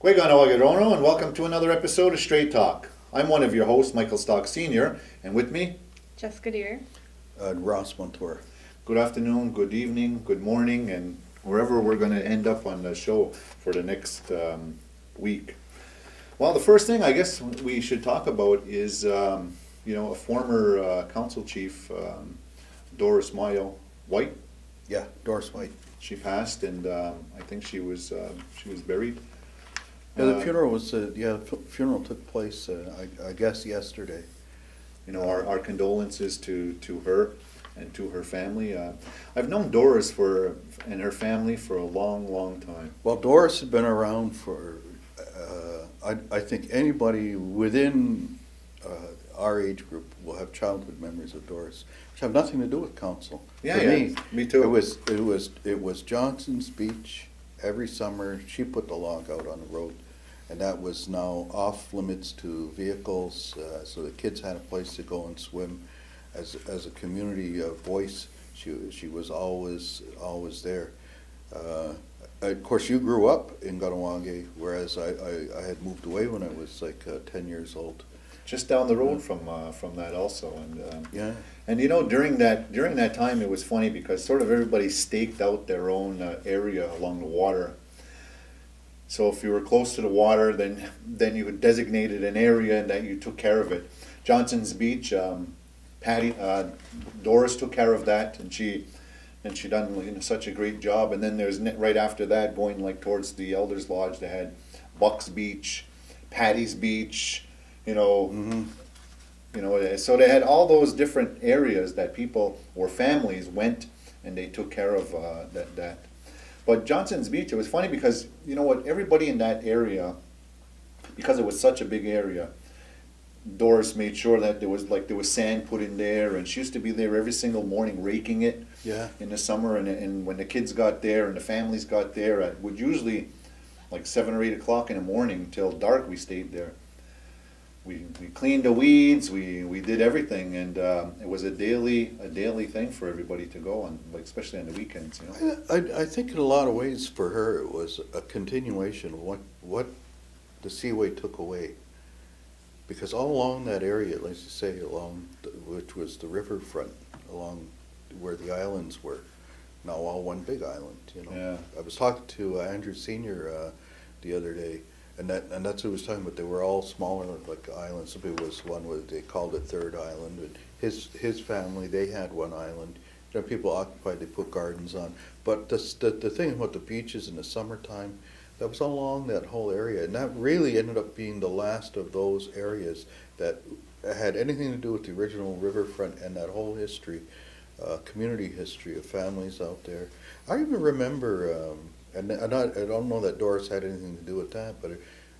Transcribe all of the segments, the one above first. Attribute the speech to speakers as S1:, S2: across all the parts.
S1: Gueganawagirono, and welcome to another episode of Straight Talk. I'm one of your hosts, Michael Stock Sr., and with me,
S2: Jessica Deere.
S3: Ross Montour.
S1: good afternoon, good evening, good morning, and wherever we're going to end up on the show for the next week. Well, the first thing I guess we should talk about is, a former council chief, Doris Mayo White.
S3: Yeah, Doris White.
S1: She passed, and I think she was buried.
S3: Yeah, the funeral took place, I guess yesterday.
S1: Our condolences to her and to her family. I've known Doris and her family for a long, long time.
S3: Well, Doris has been around for, I think anybody within our age group will have childhood memories of Doris, which have nothing to do with council.
S1: Yeah, me too.
S3: It was Johnson's Beach every summer. She put the log out on the road, and that was now off limits to vehicles, so the kids had a place to go and swim. As a community voice, she was always there. Of course, you grew up in Kahnawake, whereas I had moved away when I was like 10 years old.
S1: Just down the road from that also, and
S3: Yeah.
S1: and during that time it was funny because sort of everybody staked out their own area along the water. So if you were close to the water, then you had designated an area and that you took care of it. Johnson's Beach, Doris took care of that, and she done such a great job. And then there's right after that, going like towards the Elders Lodge, they had Bucks Beach, Patty's Beach,
S3: Mm-hmm.
S1: So they had all those different areas that people or families went and they took care of that. But Johnson's Beach, it was funny because everybody in that area, because it was such a big area, Doris made sure that there was sand put in there, and she used to be there every single morning raking it.
S3: Yeah.
S1: In the summer, and when the kids got there and the families got there, it would usually like 7 or 8 o'clock in the morning till dark. We stayed there. We cleaned the weeds. We did everything, and it was a daily thing for everybody to go on, like especially on the weekends.
S3: I think in a lot of ways for her it was a continuation of what the Seaway took away. Because all along that area, let's just say which was the riverfront, along where the islands were, now all one big island.
S1: Yeah.
S3: I was talking to Andrew Senior the other day, and that's what he was talking about. They were all smaller, like islands. Somebody was one where they called it Third Island, and his family, they had one island. People occupied, they put gardens on. But the thing about the beaches in the summertime, that was all along that whole area, and that really ended up being the last of those areas that had anything to do with the original riverfront and that whole history, community history of families out there. I even remember, and I don't know that Doris had anything to do with that, but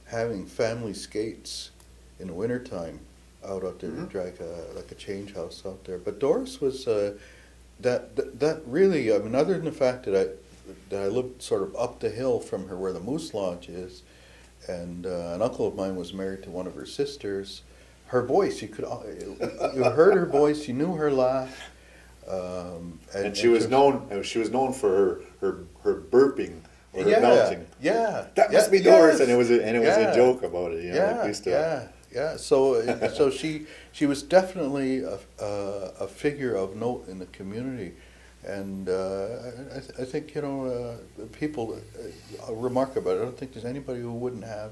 S3: having family skates in the wintertime out there to drag like a change house out there. But Doris was that really, other than the fact that I lived sort of up the hill from her where the Moose Lodge is, and an uncle of mine was married to one of her sisters. Her voice, you heard her voice, you knew her laugh.
S1: And she was known for her burping or her belching.
S3: Yeah,
S1: That must be Doris,
S3: yes.
S1: and it was a joke about it.
S3: Yeah. So she was definitely a figure of note in the community, and I think people remark about it. I don't think there's anybody who wouldn't have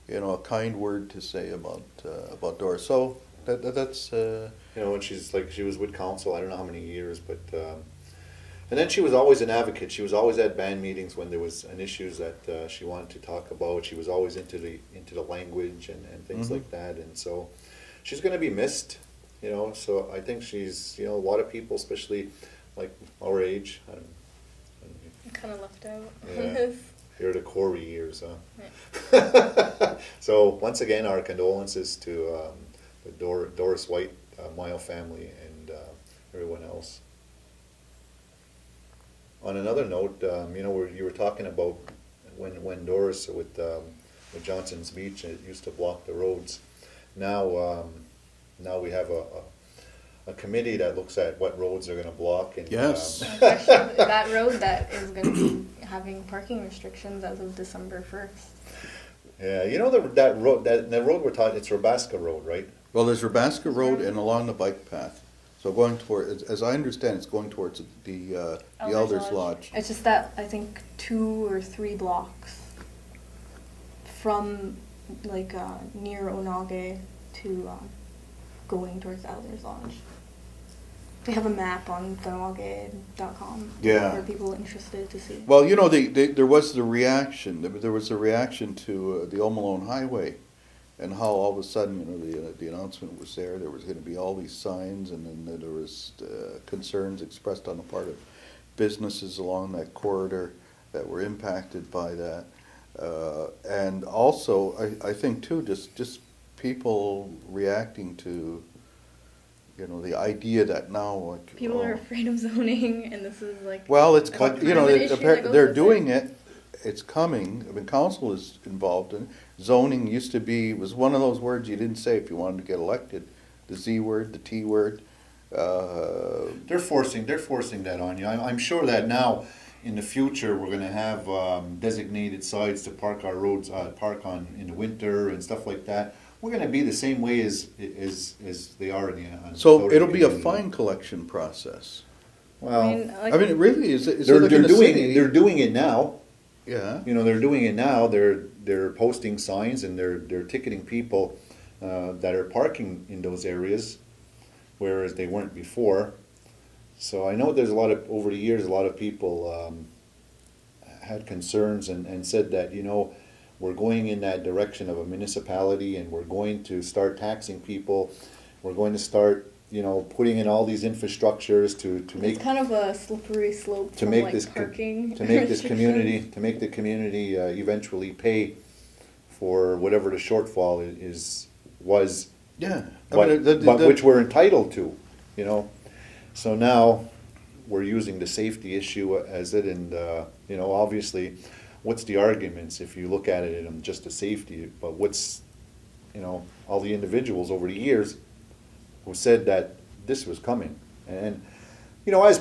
S3: a kind word to say about Doris. So that's
S1: and she was with council, I don't know how many years, but and then she was always an advocate. She was always at band meetings when there was an issues that she wanted to talk about. She was always into the language and things
S3: Mm-hmm.
S1: like that, and so she's going to be missed. So I think she's a lot of people, especially like our age.
S2: Kind of left out.
S1: Yeah. You're the Corey years, huh?
S2: Yeah.
S1: So once again, our condolences to the Doris White Mayo family and everyone else. On another note, where you were talking about when Doris with Johnson's Beach, it used to block the roads. Now we have a committee that looks at what roads are going to block. And,
S3: Yes.
S2: Especially that road that is going to be having parking restrictions as of December 1st.
S1: Yeah, you know that road, the road we're talking, it's Rabaska Road, right?
S3: Well, there's Rabaska Road and along the bike path. So going toward, as I understand, it's going towards the Elders Lodge.
S2: It's just that I think 2 or 3 blocks from like near Onage to going towards Elders Lodge. They have a map on thenawage.com
S3: Yeah.
S2: for people interested to see.
S3: Well, you know, there was the reaction. There was a reaction to the O'Malone Highway, and how all of a sudden, you know, the announcement was there. There was going to be all these signs, and then there was concerns expressed on the part of businesses along that corridor that were impacted by that, and also I think too just people reacting to, you know, the idea that now, like,
S2: People are afraid of zoning, and this is like.
S3: well, it's
S2: a
S3: you know,
S2: permanent issue that goes
S3: they're
S2: with
S3: doing it. It's coming. I mean, council is involved in it. Zoning used to be, was one of those words you didn't say if you wanted to get elected. The Z word, the T word.
S1: They're forcing that on you. I'm sure that now, in the future, we're gonna have designated sites to park our roads, park on in the winter and stuff like that. We're gonna be the same way as they are in the.
S3: So it'll be a fine collection process.
S1: Well,
S3: I mean, it really is.
S1: they're doing it now.
S3: Yeah.
S1: You know, they're doing it now. They're posting signs and they're ticketing people that are parking in those areas, whereas they weren't before. So I know there's over the years, a lot of people had concerns and said that, you know, we're going in that direction of a municipality and we're going to start taxing people. We're going to start, you know, putting in all these infrastructures to make.
S2: It's kind of a slippery slope
S1: to
S2: from
S1: make
S2: like
S1: this
S2: parking.
S1: to make this
S2: restrictions.
S1: community eventually pay for whatever the shortfall was,
S3: Yeah.
S1: but which we're entitled to, you know. So now we're using the safety issue as it, and you know, obviously, what's the arguments if you look at it in just the safety? But what's, you know, all the individuals over the years who said that this was coming, and you know, as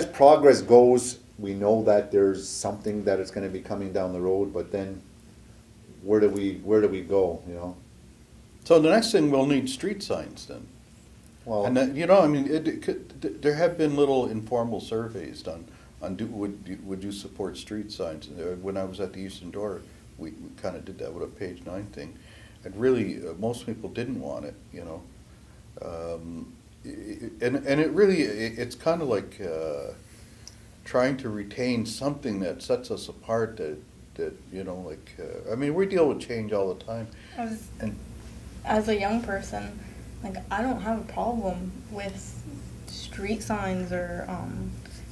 S1: progress goes, we know that there's something that is going to be coming down the road. But then, where do we go? You know.
S3: So the next thing, we'll need street signs then.
S1: Well,
S3: And that, you know, I mean, there have been little informal surveys done on would you support street signs? When I was at the Eastern Door, we kind of did that with a page 9 thing, and really most people didn't want it, you know. And it really, it's kind of like trying to retain something that sets us apart, that you know, like, I mean, we deal with change all the time.
S2: As a young person, like, I don't have a problem with street signs or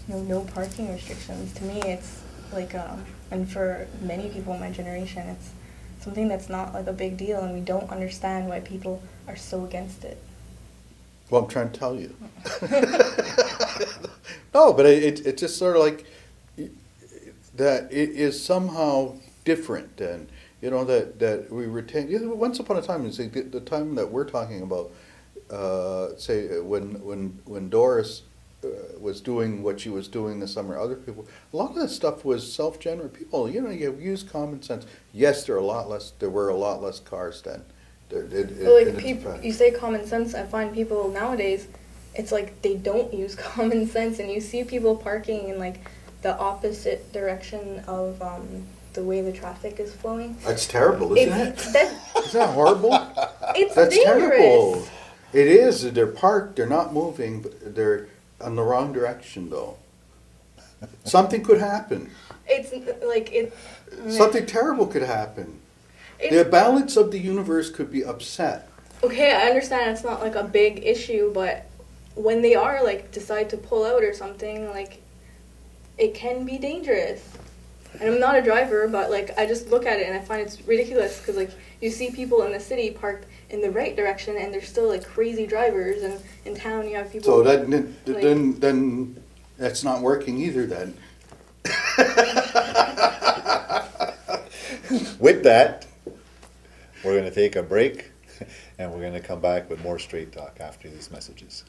S2: you know, no parking restrictions. To me, it's like and for many people in my generation, it's something that's not like a big deal, and we don't understand why people are so against it.
S3: Well, I'm trying to tell you. No, but it's just sort of like that it is somehow different, and you know, that we retain. You know, once upon a time, say the time that we're talking about, say when Doris was doing what she was doing this summer, other people, a lot of that stuff was self-generated. People, you know, you use common sense. Yes, there were a lot less cars then.
S2: Like, people, you say common sense, I find people nowadays, it's like they don't use common sense, and you see people parking in like the opposite direction of the way the traffic is flowing.
S3: That's terrible, isn't it?
S2: Isn't
S3: that horrible?
S2: It's
S3: That's
S2: dangerous.
S3: terrible. It is. They're parked. They're not moving. But they're on the wrong direction, though. Something could happen.
S2: It's like it.
S3: Something terrible could happen. The balance of the universe could be upset.
S2: Okay, I understand it's not like a big issue, but when they are like decide to pull out or something, like, it can be dangerous. And I'm not a driver, but like, I just look at it and I find it's ridiculous, because like, you see people in the city parked in the right direction and they're still like crazy drivers, and in town you have people.
S3: So then that's not working either then.
S1: with that, we're going to take a break, and we're going to come back with more Straight Talk after these messages.